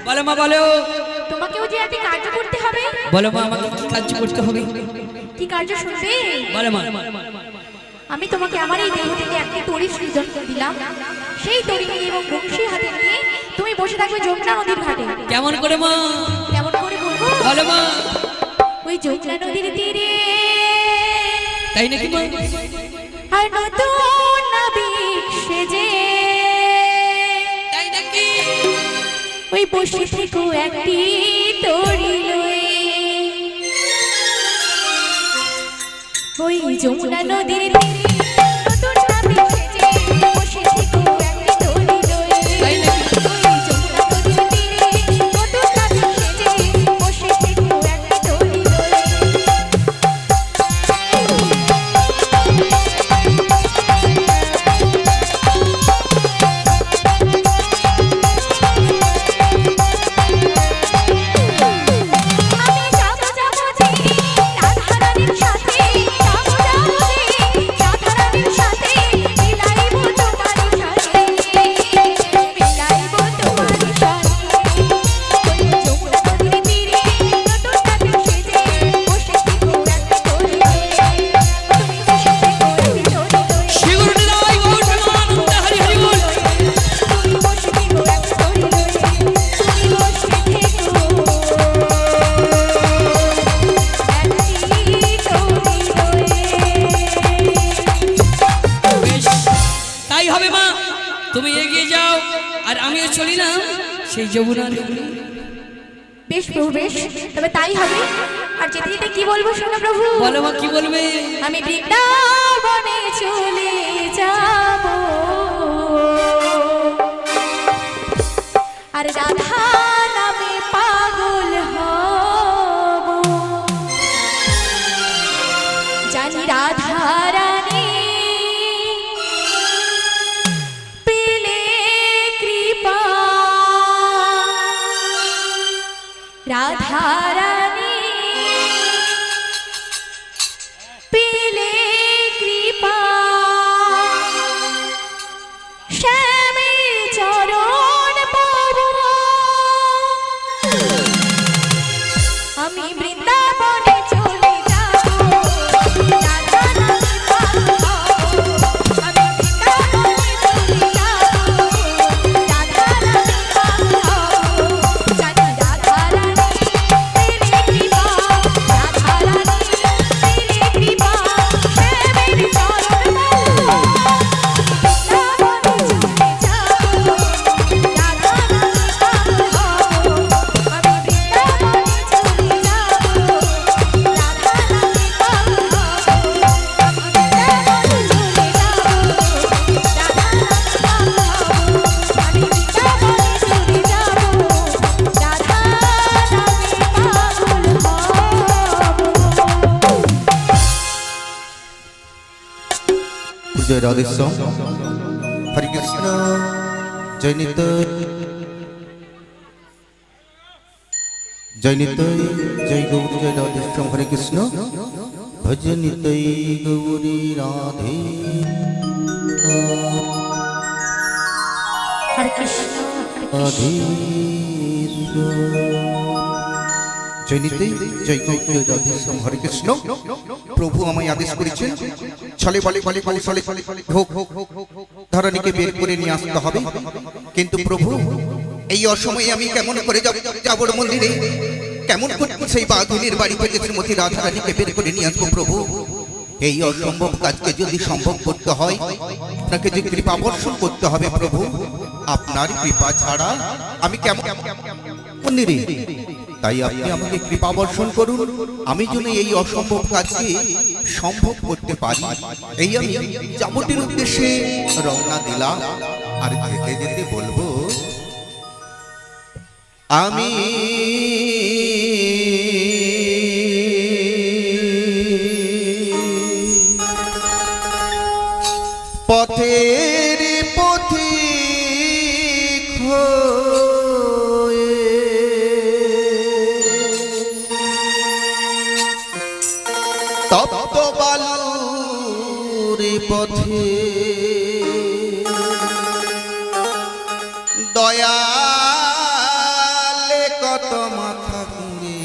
বলো মা বলো। তোমাকেও যে একটি কার্য করতে হবে। বলো মা, আমাকে কি কাজ করতে হবে? কি কার্য শুনবে? বলো মা। আমি তোমাকে আমার এই দেহ থেকে একটি তরি সৃজন দিলাম। সেই তরি নিয়ে এবং বংশী হাতে নিয়ে তুমি বসে থাকবে যমুনা নদীর ঘাটে। কেমন করে মা? কেমন করে বলবো? বলো মা। ওই যমুনা নদীর তীরে, তাই নাকি মা? আর নতুন নাবিক সেজে, তাই নাকি? ওই বসে থেকো একটি তরি লয়ে, ওই যমুনা নদীর তীরে নতুন নাবিক সেজে বসে থেকো একটি তরি লয়ে। তাই নাকি? ওই যমুনা নদীর তীরে নতুন নাবিক সেজে বসে থেকো একটি তরি লয়ে। আমি যাবো যাবো যে রাধারানীর সাথে, যাবো যাবো যে রাধারানীর সাথে, মিলাইবো তোমার সাথে, মিলাইবো তোমার সাথে। ওই যমুনা নদীর তীরে নতুন নাবিক সেজে বসে থেকো একটি তরি লয়ে, তুমি বসে থেকো একটি তরি লয়ে, শিগুরুটি দাও গৌর ভগবান হরি হরি বল। তুমি বসে থেকো একটি তরি লয়ে, তুমি বসে থেকো একটি তরি লয়ে। বেশ, তাই হবে মা। তুমি এগিয়ে যাও আর আমিও চলি না সেই যমুনার ঘাটে। বেশ প্রভু বেশ, তবে তাই হবে। আর যেতে যেতে কি বলবো শোনো প্রভু। বলো মা, কি বলবে? আমি বৃন্দাবনে চলে যাব, আর রাধা নামে পাগল হব। জানি রাধা রানী পেলে কৃপা, রাধা রানী পেলে কৃপা, শ্যামের চরণ পাবো। আমি বৃন্দাবনে চলে যাব, রাধা নামে পাগল হব। আমি বৃন্দাবনে চলে যাব, রাধা নামে পাগল হব। জানি রাধা রানী পেলে কৃপা, রাধা রানী পেলে কৃপা, শ্যামের চরণ পাবো। বৃন্দাবনে চলে যাব, রাধা নামে পাগল হব। আমি বৃন্দাবনে চলে যাব, রাধা নামে পাগল হব। আমি বৃন্দাবনে চলে যাব, রাধা নামে পাগল হব। আমি বৃন্দাবনে চলে যাব, রাধা নামে পাগল হব। জয় রাধেশ্যাম হরে কৃষ্ণ জয় নিতাই জয় নিতাই জয় গৌর জয় রাধেশ্যাম হরে কৃষ্ণ ভজনিতৈ গৌরী রাধে হরে কৃষ্ণ রাধে জয় নিতাই জয় গৌর জয় রাধেশ্যাম হরে কৃষ্ণ। প্রভু আমায় আদেশ করেছেন ছলে বলে বলে কৌশলে হোক ধরণীকে বের করে নিয়ে আসতে হবে। কিন্তু প্রভু এই অসময়ে আমি কেমন করে যাব মন্দিরে, কেমন করে সেই বাঘিনীর বাড়ি থেকে শ্রীমতী রাধারানীকে বের করে নিয়ে আসবো প্রভু? এই অসম্ভব কাজকে যদি সম্ভব করতে হয় আপনাকে যে কৃপা বর্ষণ করতে হবে প্রভু। আপনার কৃপা ছাড়া আমি কেমন মন্দিরে, তাই আপনি আমাকে কৃপা বর্ষণ করুন, আমি যেন এই অসম্ভব কাজকে সম্ভব করতে পারি। এই আমি যাবতীর উদ্দেশ্যে রওনা দিলাম। আর যেতে যেতে বলবো আমি পথের পথিক হয়ে তপ্ত বালুর পথে দয়ালে কত মাথা ঘুরে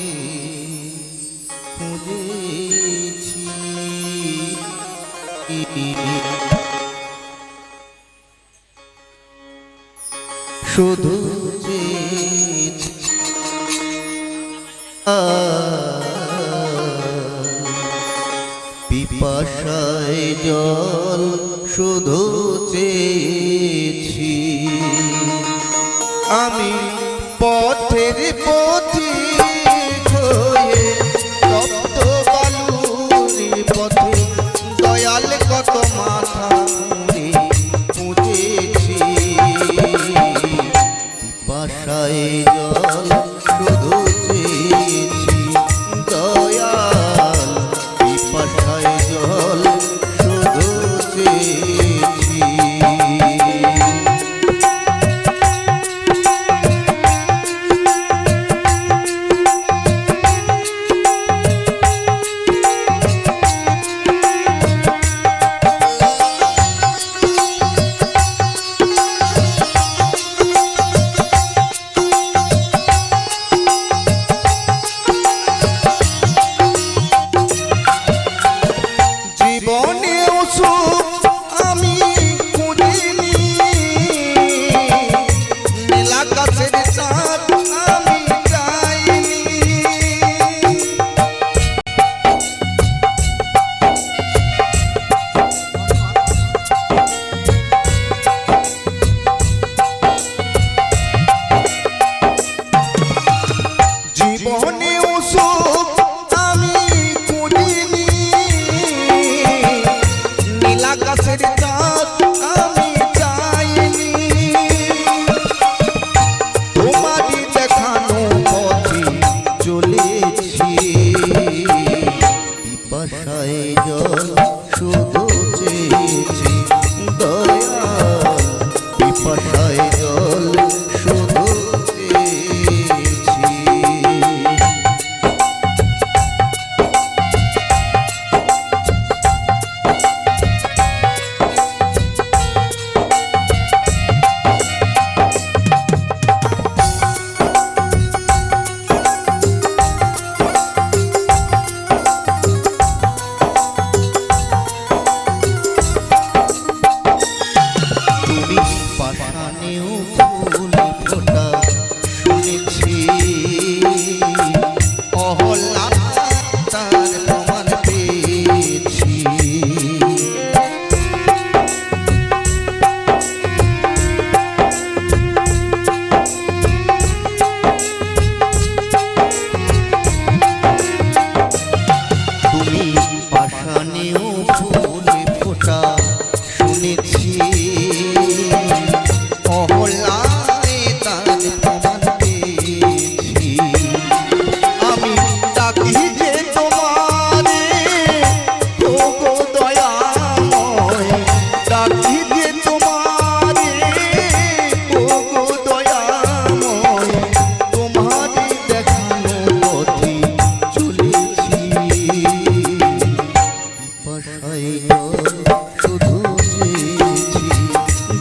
খুঁজেছি, শুধু চেয়েছি পিপাসায় জল, শুধু চেয়েছি আমি পথের পথিক হয়ে তপ্ত বালুর পথে দয়াল কত মাথা ঘুরে খুঁজেছি, পিপাসায় জল শুধু চেয়েছি দয়াল, পিপাসায় জল শুধু চেয়েছি। জীবনেও সুখ আমি খুঁজিনি, নীলা গাছের চাঁদ আমি চাইনি, জীবনেও সুখ আমি খুঁজিনি, নীলা শুধু চেয়েছি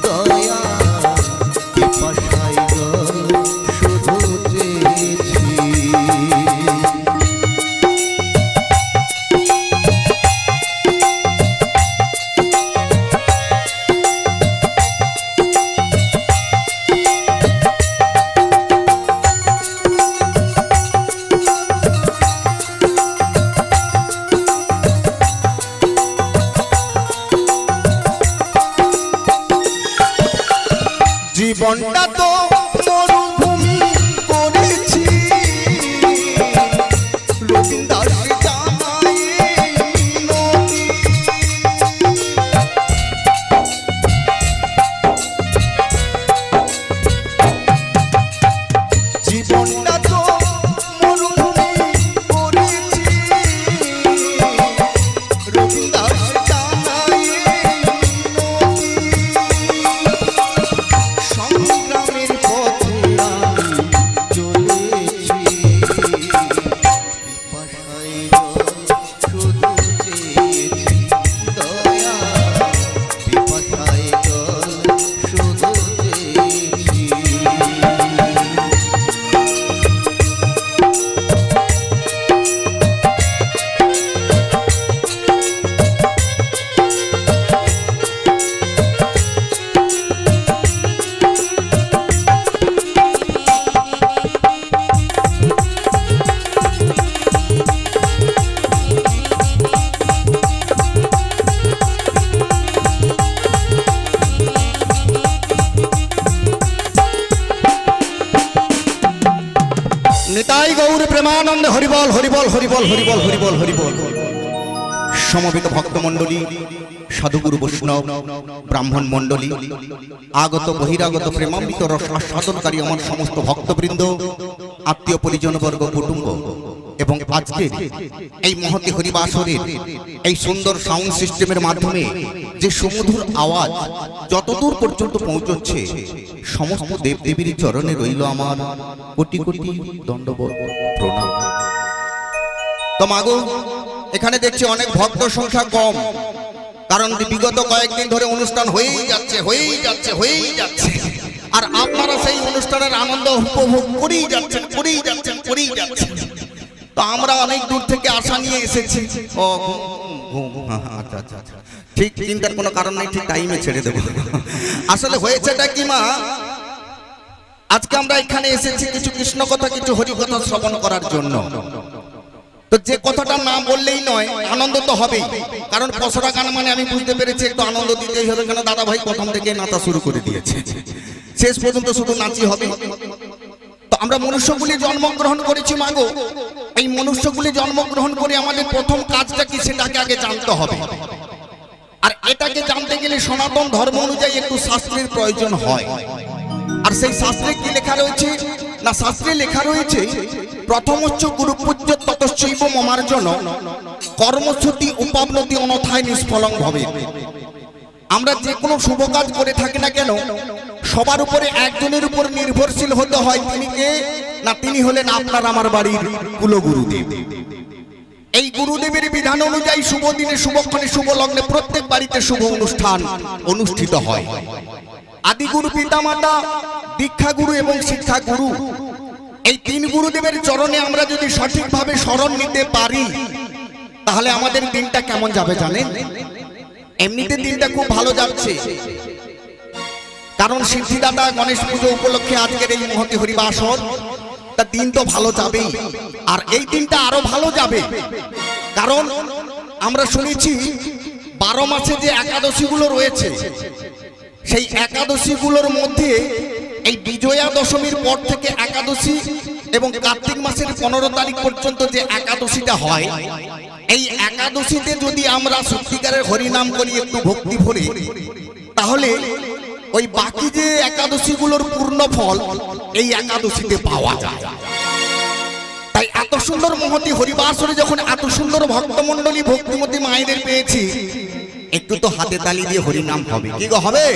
দয়া পিপাসায় জল শুধু চেয়েছি। জীবনটা তো মরুভূমি করেছি, রবীন্দ্র জানাই নদী। জীবনটা তো মরুভূমি করেছি, রবীন্দ্র জানাই নদী। সংগ্রামের পথে আমি চলেছি, পিপাসায় জল শুধু চেয়েছি দয়া পিপাসায় জল শুধু চেয়েছি। নিতাই গৌর প্রেমানন্দে হরিবল হরিবল হরিবল হরিবল হরিবল হরিবল। সমবেত ভক্তমণ্ডলী, সাধুগুরু বৈষ্ণব ব্রাহ্মণ মণ্ডলী, আগত বহিরাগত প্রেমামৃত রস আস্বাদনকারী আমার সমস্ত ভক্তবৃন্দ, আত্মীয় পরিজনবর্গ, কুটুম্ব এবং আজকের এই মহতি হরিবাসরের এই সুন্দর সাউন্ড সিস্টেমের মাধ্যমে যে সুমধুর আওয়াজ যতদূর পর্যন্ত পৌঁছচ্ছে, সমস্ত দেবদেবীর চরণে রইল আমার কোটি কোটি দণ্ডবত প্রণাম। তো মাগো, এখানে দেখছি অনেক ভক্ত সংখ্যা কম, কারণ বিগত কয়েকদিন ধরে অনুষ্ঠান হয়েই যাচ্ছে হয়েই যাচ্ছে হয়েই যাচ্ছে, আর আপনারা সেই অনুষ্ঠানের আনন্দ উপভোগ করেই যাচ্ছেন করেই যাচ্ছেন করেই যাচ্ছেন। তো আমরা অনেক দূর থেকে আশা নিয়ে এসেছি। ও আচ্ছা আচ্ছা আচ্ছা, ঠিক, চিন্তার কোনো কারণ নেই, ঠিক টাইমে ছেড়ে দেবো। আসলে হয়েছেটা কি মা, আজকে আমরা এখানে এসেছি কিছু কৃষ্ণ কথা কিছু হরি কথা শ্রবণ করার জন্য। তো যে কথাটা না বললেই নয়, আনন্দ তো হবেই, কারণ পসরা গান মানে আমি বুঝতে পেরেছি একটু আনন্দ দিতেই হবে, কেন দাদা ভাই প্রথম থেকে নাচা শুরু করে দিয়েছে, শেষ পর্যন্ত শুধু নাচি হবে। তো আমরা মনুষ্যগুলি জন্মগ্রহণ করেছি মাগো, এই মনুষ্যগুলি জন্মগ্রহণ করে আমাদের প্রথম কাজটা কি সেটাকে আগে জানতে হবে। আর এটাকে জানতে গেলে সনাতন ধর্ম অনুযায়ী একটু শাস্ত্রের প্রয়োজন হয়। আর সেই শাস্ত্রে কি লেখা রয়েছে না, শাস্ত্রে লেখা রয়েছে প্রথম হচ্ছে গুরুপূজ্য ততশৈব মমার্জন কর্মচ্যুতি উপাবনতি অনথায় নিষ্ফলং ভবে। আমরা যে কোনো শুভ কাজ করে থাকি না কেন, সবার উপরে একজনের উপর নির্ভরশীল হতে হয়। তিনি কে না, তিনি হলেন আপনার আমার বাড়ির কুলগুরুদেব। এই গুরুদেবের বিধান অনুযায়ী শুভ দিনে শুভক্ষণে শুভ লগ্নে প্রত্যেক বাড়িতে শুভ অনুষ্ঠান অনুষ্ঠিত হয়। আদি গুরু, পিতামাতা, দীক্ষা গুরু এবং শিক্ষা গুরু, এই তিন গুরুদেবের চরণে আমরা যদি সঠিকভাবে শরণ নিতে পারি, তাহলে আমাদের দিনটা কেমন যাবে জানেন? এমনিতে দিনটা খুব ভালো যাচ্ছে, কারণ সিদ্ধিদাতা গণেশ পুজো উপলক্ষে আজকের এই মহতি হরিবাসর, তা দিন তো ভালো যাবেই। আর এই দিনটা আরো ভালো যাবে, কারণ আমরা শুনেছি 12 মাসে যে একাদশী গুলো রয়েছে, সেই একাদশী গুলোর মধ্যে এই বিজয়া দশমীর পর থেকে একাদশী এবং কার্তিক মাসের 15 তারিখ পর্যন্ত যে একাদশীটা হয়, এই একাদশীতে যদি আমরা সত্যিকারের হরিনাম করি একটু ভক্তি ভরে, তাহলে ওই বাকি যে একাদশী গুলোর পূর্ণ ফল এই একাদশীতে পাওয়া যায়। তাই এত সুন্দর মহতি হরিবাসরে যখন এত সুন্দর ভক্তমণ্ডলী ভক্তিমতী মায়েদের পেয়েছি, একটু তো হাতে তালি দিয়ে হরিনাম হবে, কি গো হবে?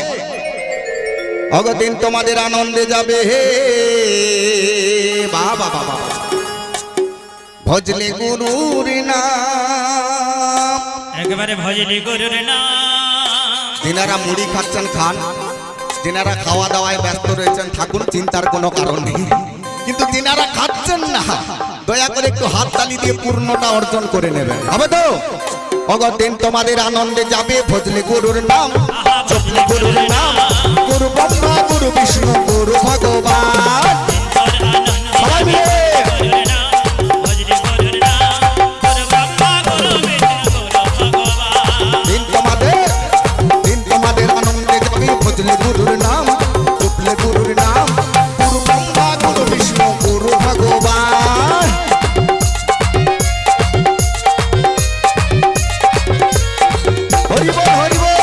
অগদিন তোমাদের আনন্দে যাবে হে বাবা বাবা, ভজলে গুরুর নাম। একবারে ভজলি গুরুর নাম যেনারা মুড়ি খাচ্ছেন খান, যেনারা খাওয়া দাওয়ায় ব্যস্ত রয়েছেন থাকুন, চিন্তার কোনো কারণ নেই। কিন্তু যেনারা খাচ্ছেন না, দয়া করে একটু হাত তালি দিয়ে পূর্ণটা অর্জন করে নেবেন, হবে তো? অগদিন তোমাদের আনন্দে যাবে ভজলে গুরুর নাম, জপলে গুরুর নাম, গুরু ব্রহ্মা গুরু বিষ্ণু গুরু ভগবান। সবাই মিলে গুরুর নাম ভজলি গুরুর নাম গুরু ব্রহ্মা গুরু বিষ্ণু গুরু ভগবান দিন তোমাদের আনন্দে যাবে ভজলে গুরুর নাম, জপলে গুরুর নাম, গুরু ব্রহ্মা গুরু বিষ্ণু গুরু ভগবান। হরি বল হরি বল।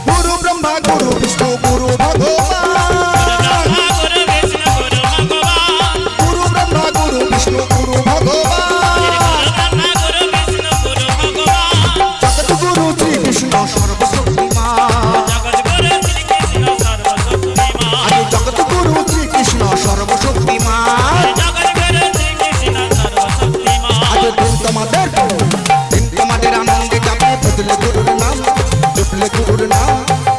গুরু ব্রহ্মা গুরু বিষ্ণু গুরু ভগবান, ব্রহ্মা গুরু বিষ্ণু গুরু ভগবান গুরু ব্রহ্মা গুরু বিষ্ণু গুরু ভগবান। ব্রহ্মা গুরু বিষ্ণু গুরু ভগবান জগৎ গুরু শ্রীকৃষ্ণ সর্বশক্তিমান, জগৎ গুরু শ্রীকৃষ্ণ সর্বশক্তিমান আরে জগৎ গুরু শ্রীকৃষ্ণ সর্বশক্তিমান। জগৎ গুরু শ্রীকৃষ্ণ সর্বশক্তিমান আজ দিন তোমাদের আনন্দে যাবে ভজলে গুরুর নাম, জপলে গুরুর নাম,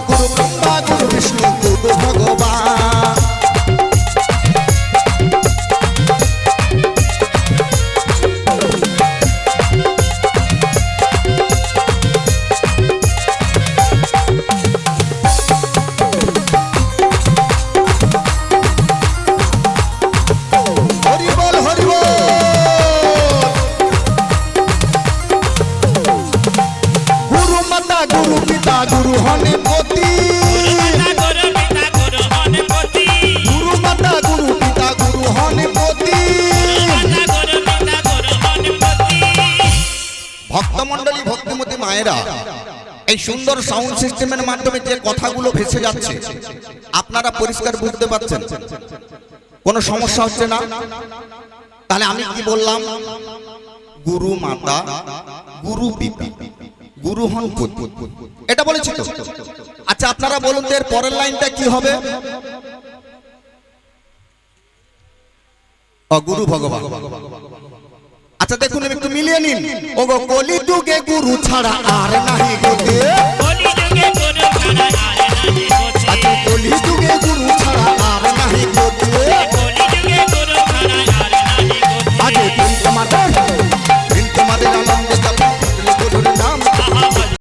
গুরু ব্রহ্মা গুরু বিষ্ণু গুরু ভগবান। হরি বল হরি বল। গুরু মাতা গুরু পিতা গুরু হনে পতি, মাতা গুরু পিতা গুরু হনপতি গুরু মাতা গুরু পিতা গুরু হনে পতি। মাতা গুরু পিতা গুরু হনপতি ভক্তমণ্ডলী ভক্তিমতী মায়েরা, এই সুন্দর সাউন্ড সিস্টেমের মাধ্যমে যে কথাগুলো ভেসে যাচ্ছে আপনারা পরিষ্কার বুঝতে পারছেন? কোনো সমস্যা হচ্ছে না? তাহলে আমি কি বললাম? গুরু মাতা গুরু পিতা গুরু হন পতি, এটা বলেছি তো? আচ্ছা আপনারা বলুন তো এর পরের লাইনটা কি হবে? গুরু ভগবান। আচ্ছা দেখুন একটু মিলিয়ে নিন। ওগো কলি যুগে গুরু ছাড়া আর নাহি গো,